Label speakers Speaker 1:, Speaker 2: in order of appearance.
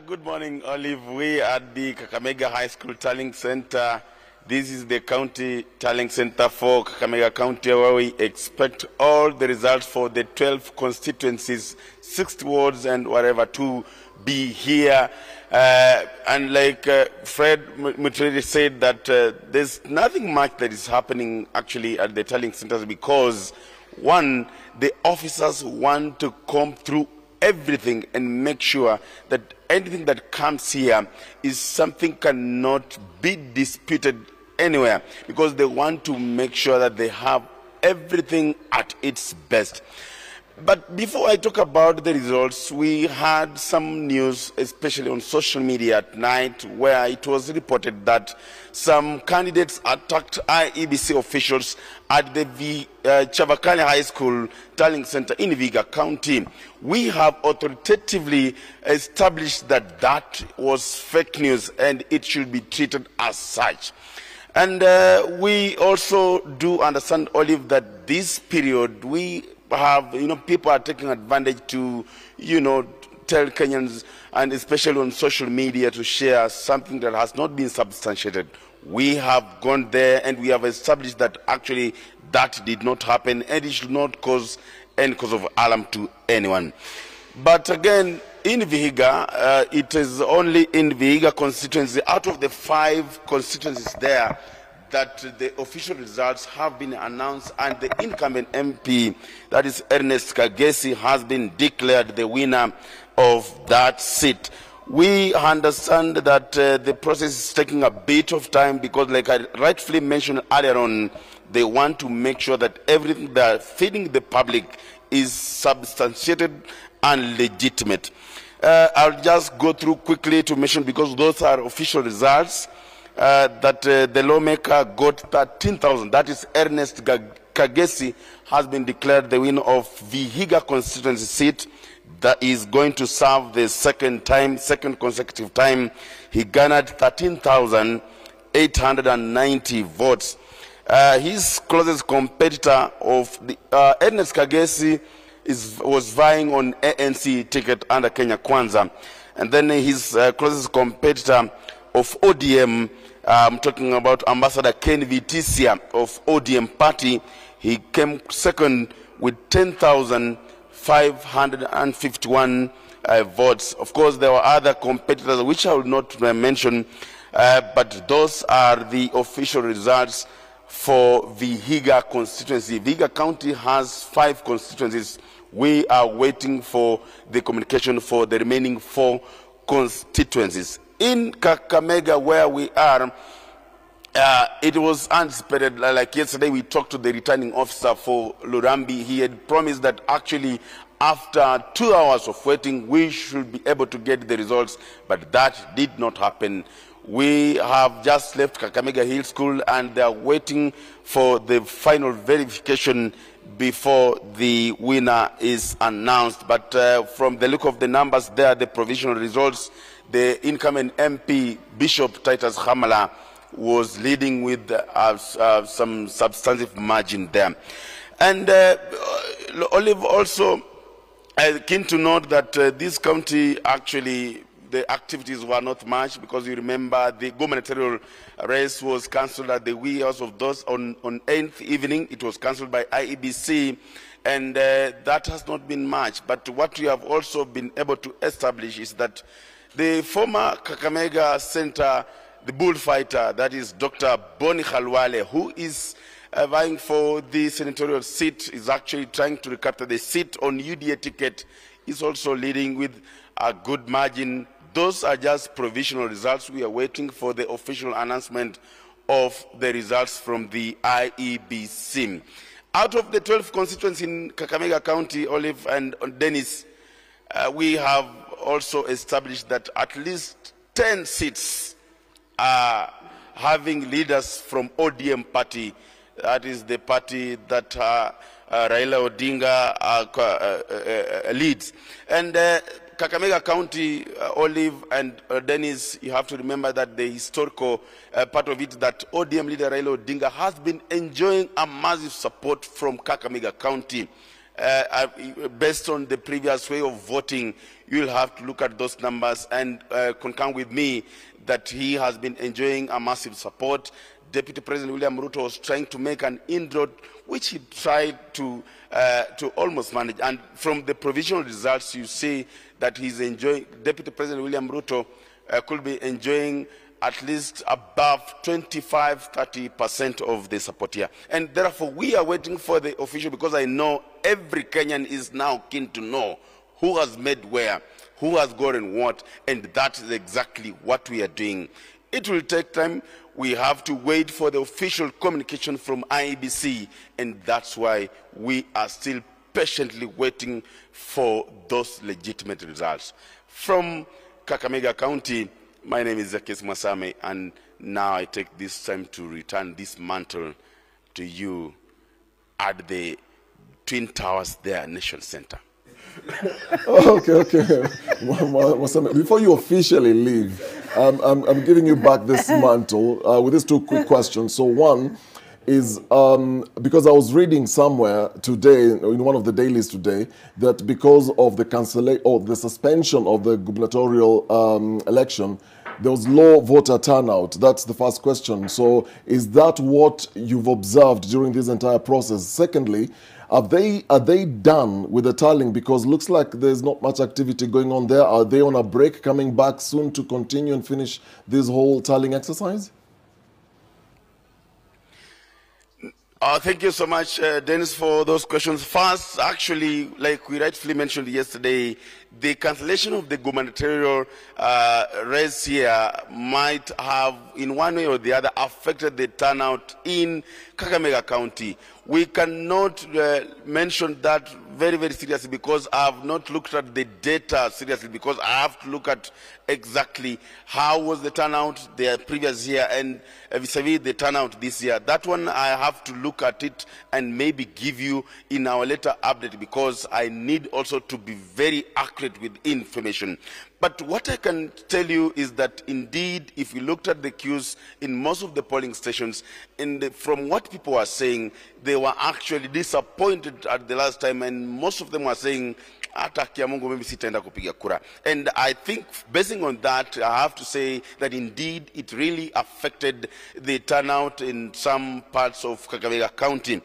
Speaker 1: Good morning, Olive. We are at the Kakamega High School Tallying Center. This is the county tallying center for Kakamega County, where we expect all the results for the 12 constituencies, 6 wards and whatever to be here. And like Fred Mutredi said, that there's nothing much that is happening actually at the tallying centers because, one, the officers want to comb through everything and make sure that anything that comes here is something cannot be disputed anywhere, because they want to make sure that they have everything at its best. But before I talk about the results, we had some news, especially on social media at night, where it was reported that some candidates attacked IEBC officials at the Chavakali High School Tallying Center in Vihiga County. We have authoritatively established that that was fake news and it should be treated as such. And we also do understand, Olive, that this period we have, people are taking advantage to, tell Kenyans, and especially on social media, to share something that has not been substantiated. We have gone there and we have established that actually that did not happen and it should not cause any cause of alarm to anyone. But again, in Vihiga, it is only in Vihiga constituency, out of the 5 constituencies there, that the official results have been announced, and the incumbent MP, that is Ernest Kagesi, has been declared the winner of that seat. We understand that the process is taking a bit of time because, like I rightfully mentioned earlier on, they want to make sure that everything they are feeding the public is substantiated and legitimate. I'll just go through quickly to mention, because those are official results. That the lawmaker got 13,000. That is Ernest Kagesi has been declared the winner of Vihiga constituency seat. That is going to serve the second consecutive time. He garnered 13,890 votes. His closest competitor of the Ernest Kagesi was vying on ANC ticket under Kenya Kwanza, and then his closest competitor of ODM, I'm talking about Ambassador Ken Vitisia of ODM party. He came second with 10,551 votes. Of course, there were other competitors which I will not mention, but those are the official results for Vihiga constituency. Vihiga County has 5 constituencies. We are waiting for the communication for the remaining 4 constituencies. In Kakamega, where we are, it was anticipated. Like yesterday, we talked to the returning officer for Lurambi. He had promised that actually after 2 hours of waiting, we should be able to get the results, but that did not happen. We have just left Kakamega Hill School and they are waiting for the final verification before the winner is announced. But from the look of the numbers there, the provisional results, the incumbent MP, Bishop Titus Hamala, was leading with some substantive margin there. And Olive, also keen to note that this county, actually, the activities were not much, because you remember the gubernatorial race was cancelled at the wee hours of those on 8th evening. It was cancelled by IEBC, and that has not been much. But what we have also been able to establish is that the former Kakamega Center, the bullfighter, that is Dr. Boni Khalwale, who is vying for the senatorial seat, is actually trying to recapture the seat on UDA ticket, is also leading with a good margin. Those are just provisional results. We are waiting for the official announcement of the results from the IEBC. Out of the 12 constituencies in Kakamega County, Olive and Dennis, we have also established that at least 10 seats are having leaders from ODM party. That is the party that Raila Odinga leads. And Kakamega County, Olive and Dennis, you have to remember that the historical part of it, that ODM leader Raila Odinga has been enjoying a massive support from Kakamega County. based on the previous way of voting, you'll have to look at those numbers and concur with me that he has been enjoying a massive support. Deputy President William Ruto was trying to make an inroad, which he tried to almost manage. And from the provisional results, you see that he's enjoying, Deputy President William Ruto could be enjoying at least above 25–30% of the support here. And therefore, we are waiting for the official, because I know every Kenyan is now keen to know who has made where, who has gotten what, and that is exactly what we are doing. It will take time. We have to wait for the official communication from IEBC, and that's why we are still patiently waiting for those legitimate results. From Kakamega County, my name is Zakes Mwasame, and now I take this time to return this mantle to you at the Twin Towers there, Nation Center.
Speaker 2: Okay. Before you officially leave, I'm giving you back this mantle with these two quick questions. So one is, because I was reading somewhere today, in one of the dailies today, that because of the cancellation or the suspension of the gubernatorial election, there was low voter turnout. That's the first question. So is that what you've observed during this entire process? Secondly, are they done with the tallying? Because looks like there's not much activity going on there. Are they on a break, coming back soon to continue and finish this whole tallying exercise?
Speaker 1: Thank you so much, Dennis, for those questions. First, actually, like we rightfully mentioned yesterday, the cancellation of the gubernatorial race here might have, in one way or the other, affected the turnout in Kakamega County. We cannot mention that very, very seriously, because I have not looked at the data seriously, because I have to look at exactly how was the turnout the previous year and vis-a-vis the turnout this year. That one I have to look at it and maybe give you in our later update, because I need also to be very accurate with information. But what I can tell you is that indeed, if we looked at the queues in most of the polling stations, from what people are saying, they were actually disappointed at the last time, and most of them were saying, hata kia Mungu mimi sitaenda kupiga kura. And I think, basing on that, I have to say that indeed it really affected the turnout in some parts of Kakamega County.